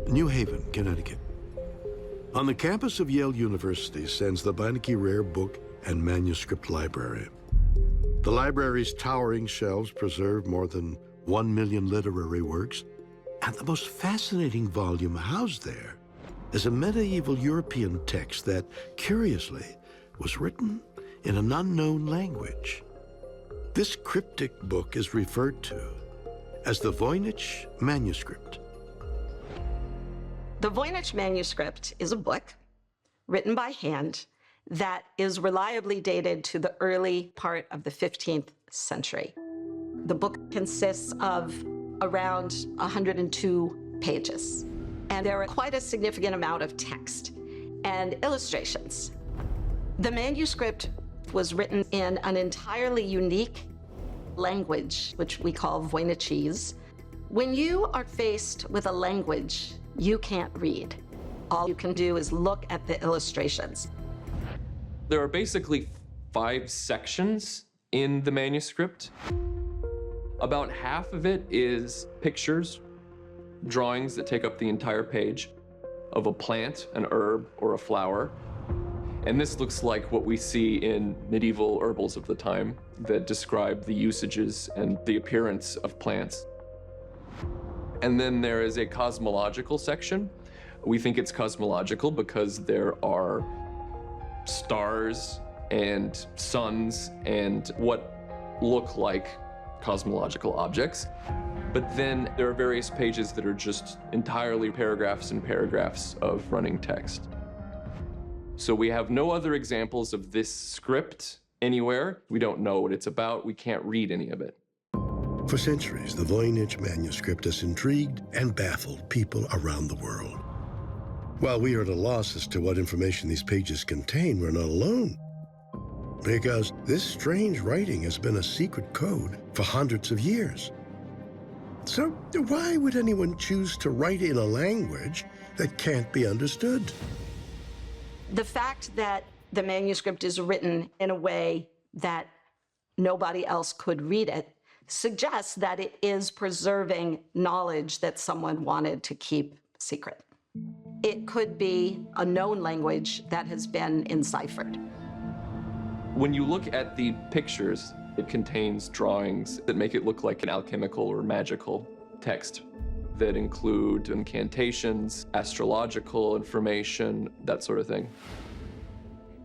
New Haven, Connecticut. On the campus of Yale University stands the Voynich Rare Book and Manuscript Library. The library's towering shelves preserve more than 1 million literary works, and the most fascinating volume housed there is a medieval European text that, curiously, was written in an unknown language. This cryptic book is referred to as the Voynich manuscript. The Voynich manuscript is a book written by hand that is reliably dated to the early part of the 15th century. The book consists of around 102 pages, and there are quite a significant amount of text and illustrations. The manuscript was written in an entirely unique language, which we call Voynichese. When you are faced with a language you can't read, all you can do is look at the illustrations. There are basically 5 sections in the manuscript. About half of it is pictures, drawings that take up the entire page of a plant, an herb, or a flower. And this looks like what we see in medieval herbals of the time that describe the usages and the appearance of plants. And then there is a cosmological section. We think it's cosmological because there are stars and suns and what look like cosmological objects. But then there are various pages that are just entirely paragraphs and paragraphs of running text. So we have no other examples of this script anywhere. We don't know what it's about. We can't read any of it. For centuries, the Voynich manuscript has intrigued and baffled people around the world. While we are at a loss as to what information these pages contain, we're not alone. Because this strange writing has been a secret code for hundreds of years. So why would anyone choose to write in a language that can't be understood? The fact that the manuscript is written in a way that nobody else could read it suggests that it is preserving knowledge that someone wanted to keep secret. It could be a known language that has been enciphered. When you look at the pictures, it contains drawings that make it look like an alchemical or magical text that include incantations, astrological information, that sort of thing.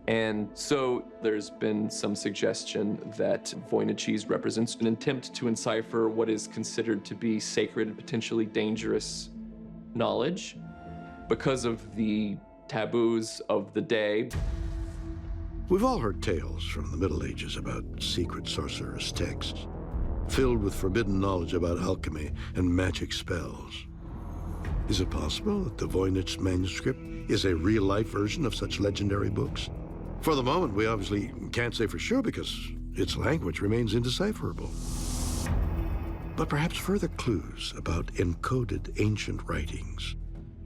And so there's been some suggestion that Voynichese represents an attempt to encipher what is considered to be sacred and potentially dangerous knowledge because of the taboos of the day. We've all heard tales from the Middle Ages about secret sorcerous texts, filled with forbidden knowledge about alchemy and magic spells. Is it possible that the Voynich manuscript is a real-life version of such legendary books? For the moment, we obviously can't say for sure because its language remains indecipherable. But perhaps further clues about encoded ancient writings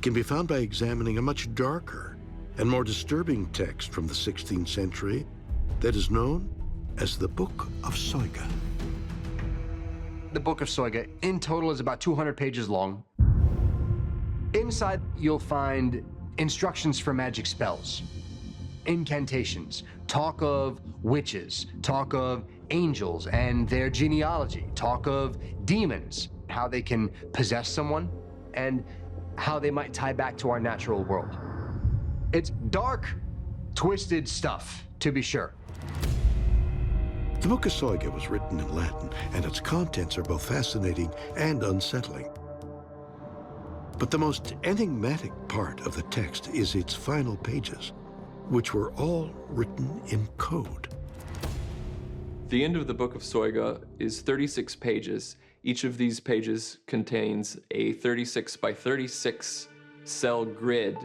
can be found by examining a much darker and more disturbing text from the 16th century that is known as the Book of Soga. The Book of Soga in total is about 200 pages long. Inside, you'll find instructions for magic spells, incantations, talk of witches, talk of angels and their genealogy, talk of demons, how they can possess someone, and how they might tie back to our natural world. It's dark, twisted stuff, to be sure. The Book of Soga was written in Latin, and its contents are both fascinating and unsettling. But the most enigmatic part of the text is its final pages, which were all written in code. The end of the Book of Soga is 36 pages. Each of these pages contains a 36 by 36 cell grid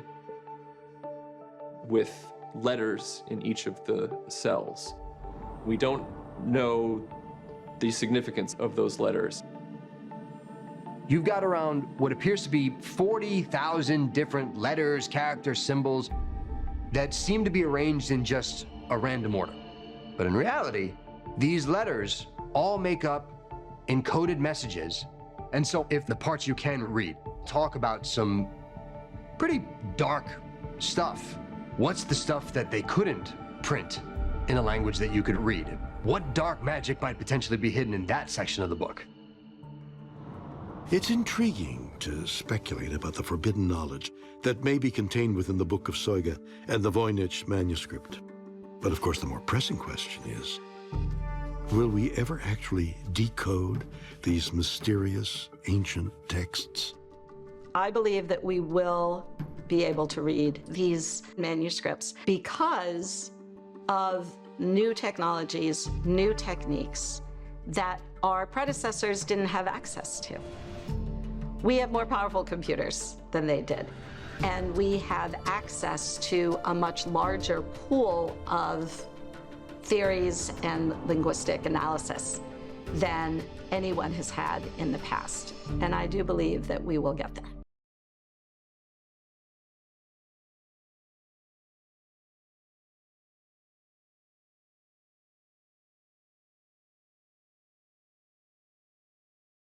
with letters in each of the cells. We don't know the significance of those letters. You've got around what appears to be 40,000 different letters, characters, symbols that seem to be arranged in just a random order. But in reality, these letters all make up encoded messages And so if the parts you can read talk about some pretty dark stuff, what's the stuff that they couldn't print in a language that you could read? What dark magic might potentially be hidden in that section of the book? It's intriguing to speculate about the forbidden knowledge that may be contained within the Book of Soga and the Voynich manuscript. But of course, the more pressing question is, will we ever actually decode these mysterious ancient texts? I believe that we will be able to read these manuscripts because of new technologies, new techniques that our predecessors didn't have access to. We have more powerful computers than they did, and we have access to a much larger pool of theories and linguistic analysis than anyone has had in the past. And I do believe that we will get there.